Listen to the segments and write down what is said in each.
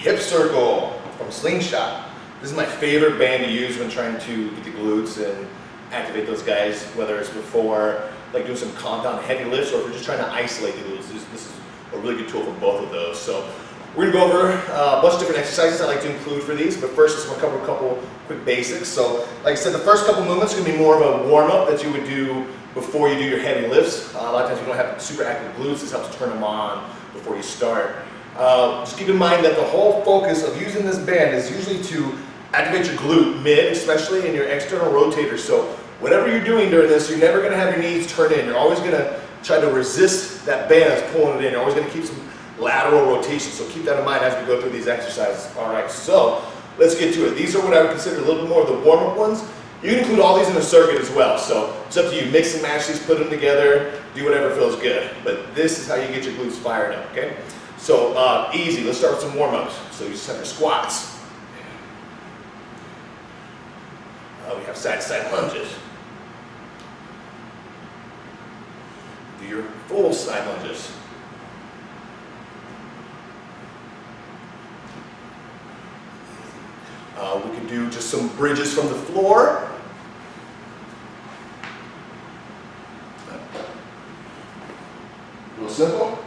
hip circle from Slingshot. This is my favorite band to use when trying to get the glutes and activate those guys, whether it's before like doing some compound heavy lifts or if you're just trying to isolate the glutes. This is a really good tool for both of those. So we're gonna go over a bunch of different exercises I like to include for these, but first just want to cover a couple quick basics. So like I said, the first couple movements are gonna be more of a warm-up that you would do before you do your heavy lifts. A lot of times you don't have super active glutes. This helps turn them on before you start. Just keep in mind that the whole focus of using this band is usually to activate your glute mid, especially in your external rotators. So whatever you're doing during this, you're never gonna have your knees turn in. You're always gonna try to resist that band that's pulling it in. You're always gonna keep some lateral rotation. So keep that in mind as we go through these exercises. All right, so let's get to it. These are what I would consider a little bit more of the warm-up ones. You can include all these in a circuit as well. So it's up to you. Mix and match these, put them together, do whatever feels good. But this is how you get your glutes fired up, okay? So easy, let's start with some warm-ups. So you just have your squats. We have side-to-side lunges. Do your full side lunges. We can do just some bridges from the floor. Real simple.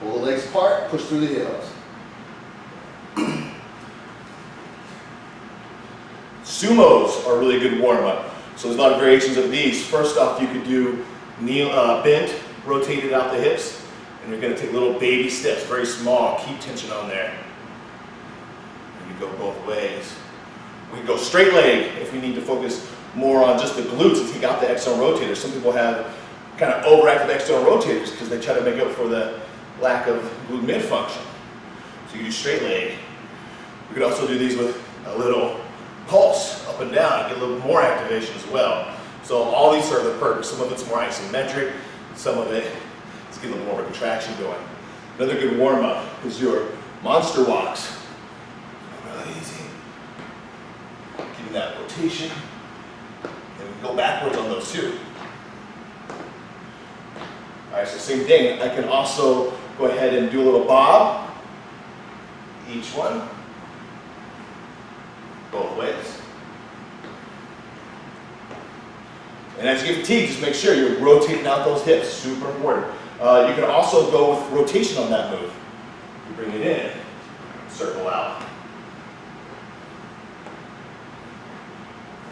Pull the legs apart, push through the heels. Sumos are a really good warm-up. So there's a lot of variations of these. First off, you could do knee bent, rotated out the hips, and you're gonna take little baby steps, very small, keep tension on there. And you go both ways. We can go straight leg if we need to focus more on just the glutes and take out the external rotators. Some people have kind of overactive external rotators because they try to make up for the lack of glute mid function. So you can do straight leg. We could also do these with a little pulse up and down, get a little more activation as well. So all these serve their purpose. Some of it's more isometric, some of it is getting a little more of a contraction going. Another good warm-up is your monster walks. Really easy. Getting that rotation. And we can go backwards on those too. All right, so same thing. I can also go ahead and do a little bob. Each one. Both ways. And as you get fatigued, just make sure you're rotating out those hips, super important. You can also go with rotation on that move. You bring it in, circle out.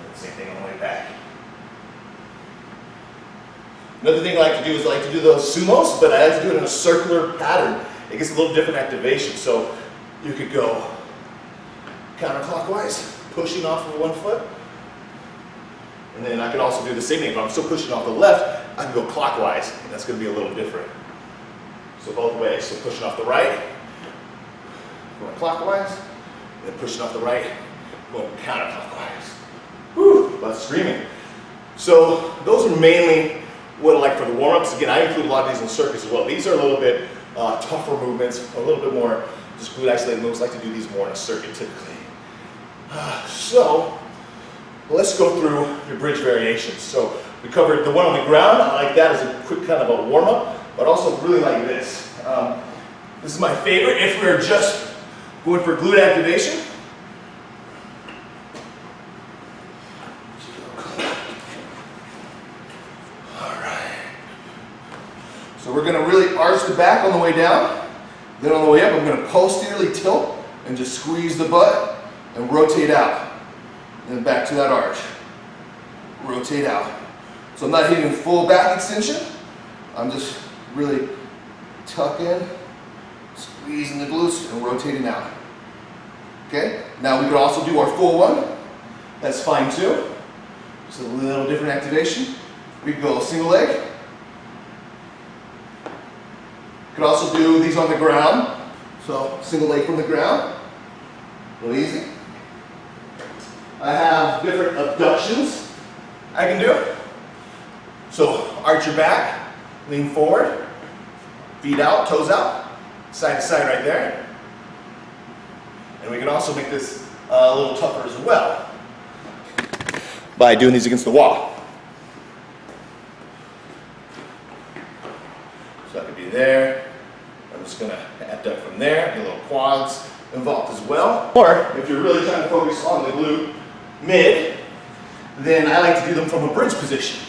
And same thing on the way back. Another thing I like to do is I like to do those sumos, but I like to do it in a circular pattern. It gets a little different activation. So you could go counterclockwise, pushing off of one foot. And then I could also do the same thing. If I'm still pushing off the left, I can go clockwise, and that's going to be a little different. So both ways. So pushing off the right, going clockwise, and then pushing off the right, going counterclockwise. Whew, that's screaming. So those are mainly what I like for the warm-ups. Again, I include a lot of these in circuits as well. These are a little bit tougher movements, a little bit more just glute isolated moves. I like to do these more in a circuit typically. So let's go through your bridge variations. So we covered the one on the ground. I like that as a quick kind of a warm-up, but also really like this. This is my favorite if we're just going for glute activation. All right. So we're going to really arch the back on the way down. Then on the way up, I'm going to posteriorly tilt and just squeeze the butt and rotate out. And then back to that arch. Rotate out. So I'm not hitting full back extension. I'm just really tucking, squeezing the glutes, and rotating out. Okay? Now we could also do our full one. That's fine too. Just a little different activation. We could go single leg. Could also do these on the ground. So single leg from the ground. Real easy. I have different abductions I can do. So arch your back, lean forward, feet out, toes out, side to side right there. And we can also make this a little tougher as well by doing these against the wall. So I could be there, I'm just gonna abduct from there, get a little quads involved as well. Or if you're really trying to focus on the glute mid, then I like to do them from a bridge position.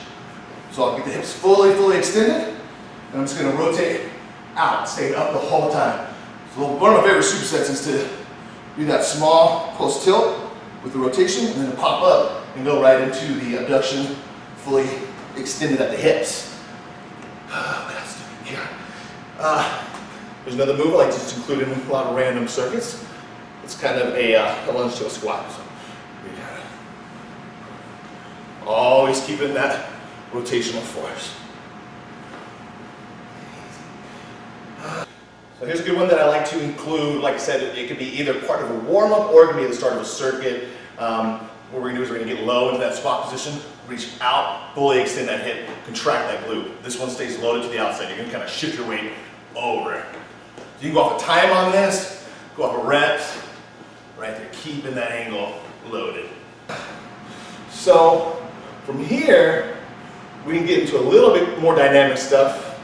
So I'll get the hips fully extended, and I'm just gonna rotate out, stay up the whole time. So one of my favorite supersets is to do that small post tilt with the rotation, and then to pop up and go right into the abduction, fully extended at the hips. What else do we got? There's another move I like to just include in a lot of random circuits. It's kind of a lunge to a squat. So we gotta always keeping that rotational force. So here's a good one that I like to include. Like I said, it could be either part of a warm-up or it could be at the start of a circuit. What we're gonna do is we're gonna get low into that squat position, reach out, fully extend that hip, contract that glute. This one stays loaded to the outside. You're gonna kind of shift your weight over. You can go off a time on this, go off a reps, right there, keeping that angle loaded. So from here, we can get into a little bit more dynamic stuff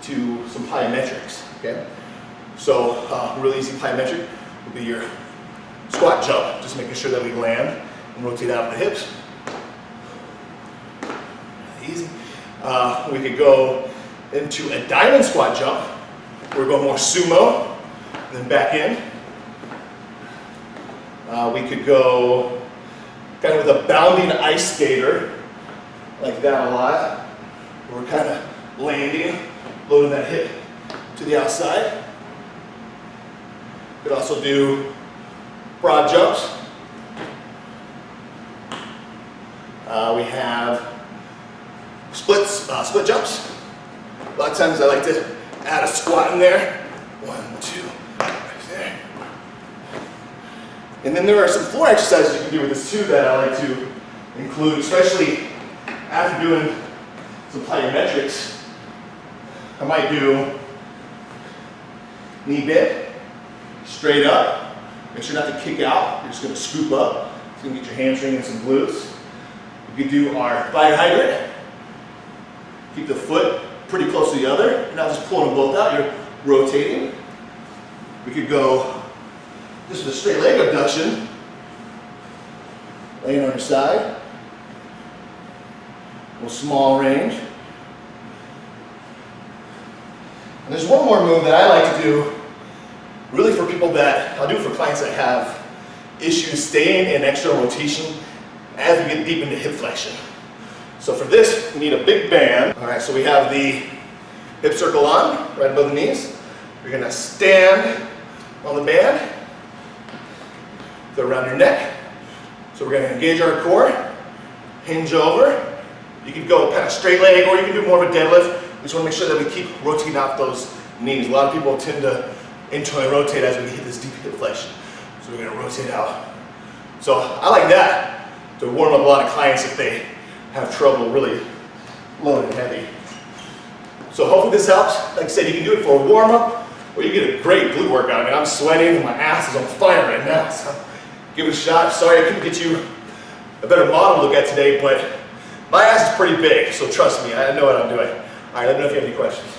to some plyometrics, okay? So really easy plyometric would be your squat jump, just making sure that we land and rotate out the hips. Easy. We could go into a diamond squat jump. We're going more sumo, and then back in. We could go kind of with a bounding ice skater, like that a lot. We're kind of landing, loading that hip to the outside. Could also do broad jumps. We have split jumps. A lot of times I like to add a squat in there. 1, 2, right there. And then there are some floor exercises you can do with this too that I like to include, especially after doing some plyometrics. I might do knee bend, straight up. Make sure not to kick out. You're just going to scoop up. It's going to get your hamstring and some glutes. We could do our fire hydrant. Keep the foot pretty close to the other. You're not just pulling them both out, you're rotating. We could go just with a straight leg abduction, laying on your side. A little small range. And there's one more move that I like to do, really for people that, I'll do it for clients that have issues staying in external rotation as we get deep into hip flexion. So for this, we need a big band. All right, so we have the hip circle on, right above the knees. You're gonna stand on the band, go around your neck. So we're gonna engage our core, hinge over. You can go kind of straight leg, or you can do more of a deadlift. We just wanna make sure that we keep rotating out those knees. A lot of people tend to internally rotate as we hit this deep hip flexion. So we're gonna rotate out. So I like that to warm up a lot of clients if they have trouble really low and heavy. So hopefully this helps. Like I said, you can do it for a warm-up, or you get a great glute workout. I mean, I'm sweating and my ass is on fire right now, so give it a shot. Sorry I couldn't get you a better model to look at today, but my ass is pretty big, so trust me, I know what I'm doing. All right, let me know if you have any questions.